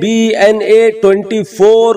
BNA 24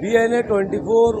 BNA 24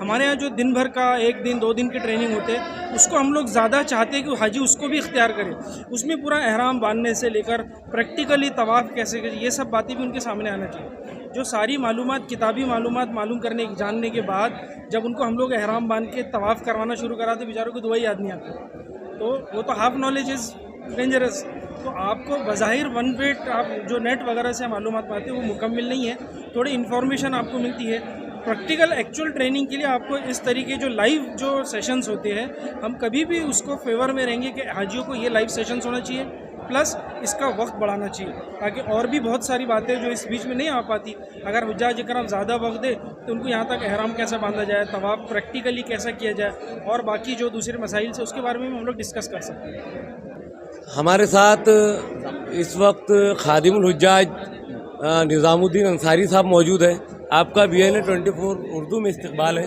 ہمارے یہاں جو دن بھر کا 1 دن 2 دن کی ٹریننگ ہوتے ہیں اس کو ہم لوگ زیادہ چاہتے ہیں کہ حاجی اس کو بھی اختیار کرے. اس میں پورا احرام باندھنے سے لے کر پریکٹیکلی طواف کیسے کرے یہ سب باتیں بھی ان کے سامنے آنا چاہیے. جو ساری معلومات کتابی معلومات معلوم کرنے جاننے کے بعد جب ان کو ہم لوگ احرام باندھ کے طواف کروانا شروع کراتے بیچاروں کو دعا یاد نہیں آتی. تو وہ تو ہاف نالج از ڈینجرس. تو آپ کو بظاہر ون ویٹ آپ جو نیٹ وغیرہ سے معلومات پاتے ہیں وہ مکمل نہیں ہے. تھوڑی انفارمیشن آپ کو ملتی ہے. پریکٹیکل ایکچوئل ٹریننگ کے لیے آپ کو اس طریقے جو لائیو جو سیشنز ہوتے ہیں ہم کبھی بھی اس کو فیور میں رہیں گے کہ حاجیوں کو یہ لائیو سیشنز ہونا چاہیے پلس اس کا وقت بڑھانا چاہیے تاکہ اور بھی بہت ساری باتیں جو اس بیچ میں نہیں آ پاتی اگر حجاج کرام زیادہ وقت دے تو ان کو یہاں تک احرام کیسا باندھا جائے طواف پریکٹیکلی کیسا کیا جائے اور باقی جو دوسرے مسائل سے اس کے بارے میں ہم لوگ ڈسکس کر سکتے ہیں. ہمارے ساتھ اس وقت خادم الحجاج نظام الدین انصاری صاحب موجود ہیں. آپ کا BNA 24 اردو میں استقبال ہے.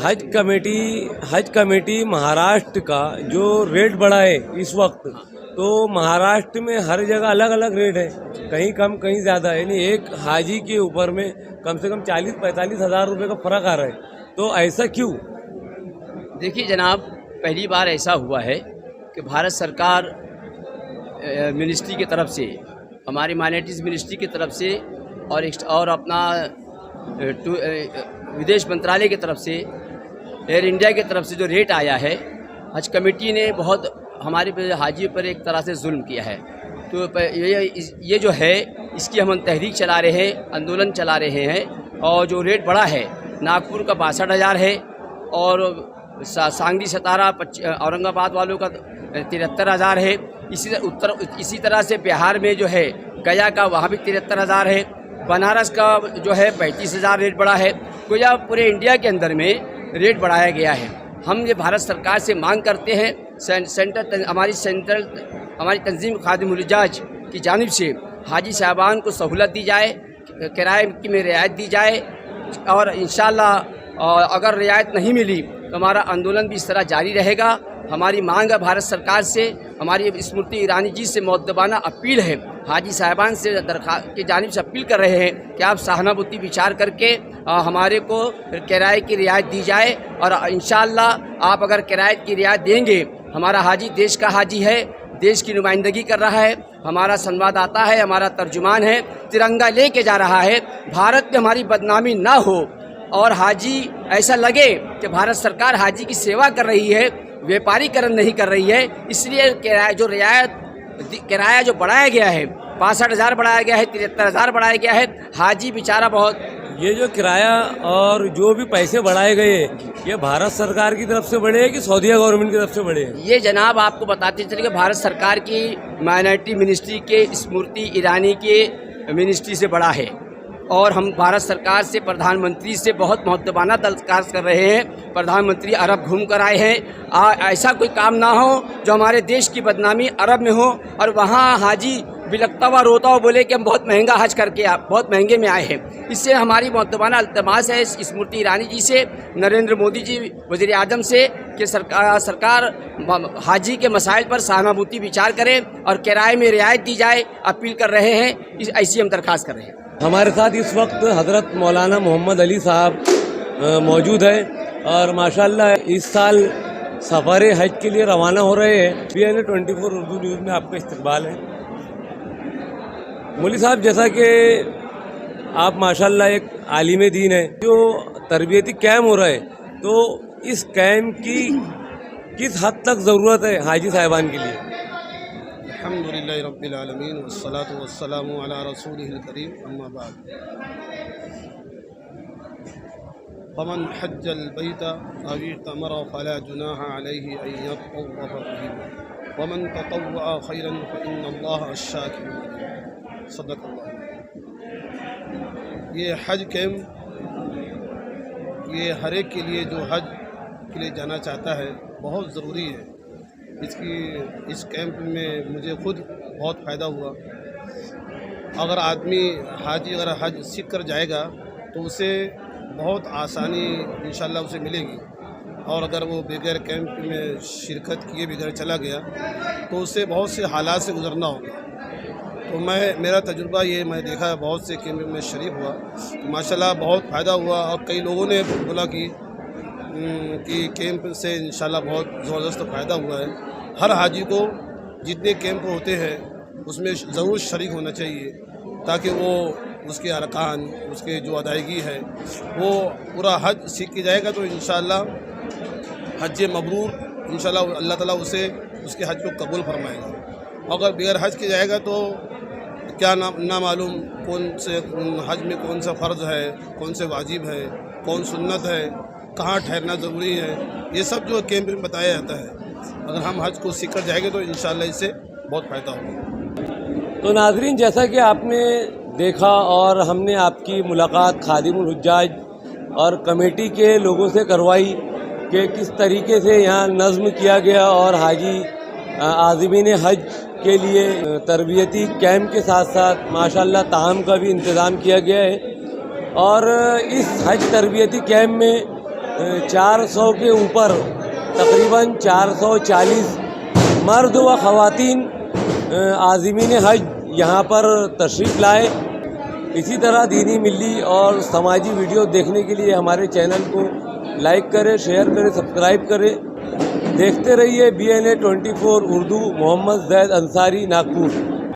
حج کمیٹی مہاراشٹر کا جو ریٹ بڑھا ہے اس وقت تو مہاراشٹر میں ہر جگہ الگ الگ ریٹ ہے, کہیں کم کہیں زیادہ ہے. یعنی ایک حاجی کے اوپر میں کم سے کم 40-45 ہزار روپے کا فرق آ رہا ہے. تو ایسا کیوں؟ دیکھیے جناب, پہلی بار ایسا ہوا ہے کہ بھارت سرکار منسٹری کی طرف سے ہماری مائنورٹیز منسٹری کی طرف سے اور اپنا ودیش منترالیہ کی طرف سے ایئر انڈیا کی طرف سے جو ریٹ آیا ہے حج کمیٹی نے بہت ہمارے حاجیوں پر ایک طرح سے ظلم کیا ہے. تو یہ جو ہے اس کی ہم تحریک چلا رہے ہیں, آندولن چلا رہے ہیں. اور جو ریٹ بڑا ہے ناگپور کا 62,000 ہے اور سانگلی ستارہ اورنگ آباد والوں کا 73,000 ہے. اسی طرح سے بہار میں جو ہے گیا کا وہاں بھی 73,000 ہے. بنارس کا جو ہے 35,000 ریٹ بڑا ہے. گویا پورے انڈیا کے اندر میں ریٹ بڑھایا گیا ہے. ہم یہ بھارت سرکار سے مانگ کرتے ہیں ہماری تنظیم خادم الحجاج کی جانب سے حاجی صاحبان کو سہولت دی جائے, کرائے میں رعایت دی جائے اور انشاءاللہ اگر رعایت نہیں ملی تو ہمارا آندولن بھی اس طرح جاری رہے گا. ہماری مانگ ہے بھارت سرکار سے, ہماری اسمرتی ایرانی جی سے مؤدبانہ اپیل ہے, حاجی صاحبان سے درخواست کی جانب سے اپیل کر رہے ہیں کہ آپ سہانبھوتی وچار کر کے ہمارے کو کرائے کی رعایت دی جائے. اور انشاءاللہ آپ اگر کرائے کی رعایت دیں گے, ہمارا حاجی دیش کا حاجی ہے, دیش کی نمائندگی کر رہا ہے, ہمارا سنواداتا ہے, ہمارا ترجمان ہے, ترنگا لے کے جا رہا ہے. بھارت میں ہماری بدنامی نہ ہو اور حاجی ایسا لگے کہ بھارت سرکار حاجی کی سیوا کر رہی ہے, ویپاری کرن نہیں کر رہی ہے. اس لیے کرایہ جو بڑھایا گیا ہے 65,000 بڑھایا گیا ہے, 73,000 بڑھایا گیا ہے. حاجی بیچارہ بہت یہ جو کرایہ اور جو بھی پیسے بڑھائے گئے یہ بھارت سرکار کی طرف سے بڑھے کہ سعودیہ گورنمنٹ کی طرف سے بڑھے؟ یہ جناب آپ کو بتاتے چلے کہ بھارت سرکار کی مائنورٹی منسٹری کے اسمرتی ایرانی کے منسٹری سے بڑا ہے. اور ہم بھارت سرکار سے پردھان منتری سے بہت مؤدبانہ درخواست کر رہے ہیں. پردھان منتری عرب گھوم کر آئے ہیں, ایسا کوئی کام نہ ہو جو ہمارے دیش کی بدنامی عرب میں ہو اور وہاں حاجی بلکتا ہوا روتا ہوا بولے کہ ہم بہت مہنگا حج کر کے بہت مہنگے میں آئے ہیں. اس سے ہماری مؤدبانہ التماس ہے اسمرتی ایرانی جی سے, نریندر مودی جی وزیر اعظم سے کہ سرکار حاجی کے مسائل پر سہانبھوتی وچار کرے اور کرائے میں رعایت دی جائے. اپیل کر رہے ہیں, ایسی ہم درخواست کر رہے ہیں. ہمارے ساتھ اس وقت حضرت مولانا محمد علی صاحب موجود ہیں اور ماشاءاللہ اس سال سفر حج کے لیے روانہ ہو رہے ہیں. BNA 24 اردو نیوز میں آپ کا استقبال ہے. مولوی صاحب, جیسا کہ آپ ماشاءاللہ ایک عالم دین ہیں, جو تربیتی کیمپ ہو رہا ہے تو اس کیمپ کی کس حد تک ضرورت ہے حاجی صاحبان کے لیے؟ الحمدللہ رب العالمین والصلاة والسلام علی رسولہ الکریم, اما بعد. فمن حج البیت او اعتمر فلا جناح علیہ ان یطوف بہما ومن تطوع خیرا فإن اللہ الشاکر علیم. صدق اللہ. یہ حج کیمپ یہ ہر ایک کے لیے جو حج کے لیے جانا چاہتا ہے بہت ضروری ہے. اس کیمپ میں مجھے خود بہت فائدہ ہوا. اگر آدمی حاجی اگر حج سیکھ کر جائے گا تو اسے بہت آسانی انشاءاللہ اسے ملے گی, اور اگر وہ بغیر کیمپ میں شرکت کیے بغیر چلا گیا تو اسے بہت سے حالات سے گزرنا ہوگا. تو میرا تجربہ یہ میں دیکھا ہے، بہت سے کیمپ میں شریک ہوا تو ماشاءاللہ بہت فائدہ ہوا، اور کئی لوگوں نے بولا کہ کیمپ سے انشاءاللہ بہت زبردست فائدہ ہوا ہے۔ ہر حاجی کو جتنے کیمپ ہوتے ہیں اس میں ضرور شریک ہونا چاہیے، تاکہ وہ اس کے ارکان، اس کے جو ادائیگی ہے وہ پورا حج سیکھ کے جائے گا تو انشاءاللہ حج مبرور انشاءاللہ اللہ تعالیٰ اسے اس کے حج کو قبول فرمائے گا۔ اگر بغیر حج کے جائے گا تو کیا نہ معلوم کون سے حج میں کون سا فرض ہے، کون سے واجب ہے، کون سنت ہے، کہاں ٹھہرنا ضروری ہے، یہ سب جو کیمپ میں بتایا جاتا ہے۔ اگر ہم حج کو سیکھ کر جائیں گے تو انشاءاللہ اس سے بہت فائدہ ہوگا۔ تو ناظرین، جیسا کہ آپ نے دیکھا اور ہم نے آپ کی ملاقات خادم الحجاج اور کمیٹی کے لوگوں سے کروائی کہ کس طریقے سے یہاں نظم کیا گیا اور حاجی عازمین حج کے لیے تربیتی کیمپ کے ساتھ ساتھ ماشاءاللہ طعام کا بھی انتظام کیا گیا ہے، اور اس حج تربیتی کیمپ میں 400 کے اوپر تقریباً 440 مرد و خواتین عازمین حج یہاں پر تشریف لائے۔ اسی طرح دینی، ملی اور سماجی ویڈیو دیکھنے کے لیے ہمارے چینل کو لائک کریں، شیئر کریں، سبسکرائب کریں۔ دیکھتے رہیے BNA 24 اردو۔ محمد زید انصاری، ناگپور۔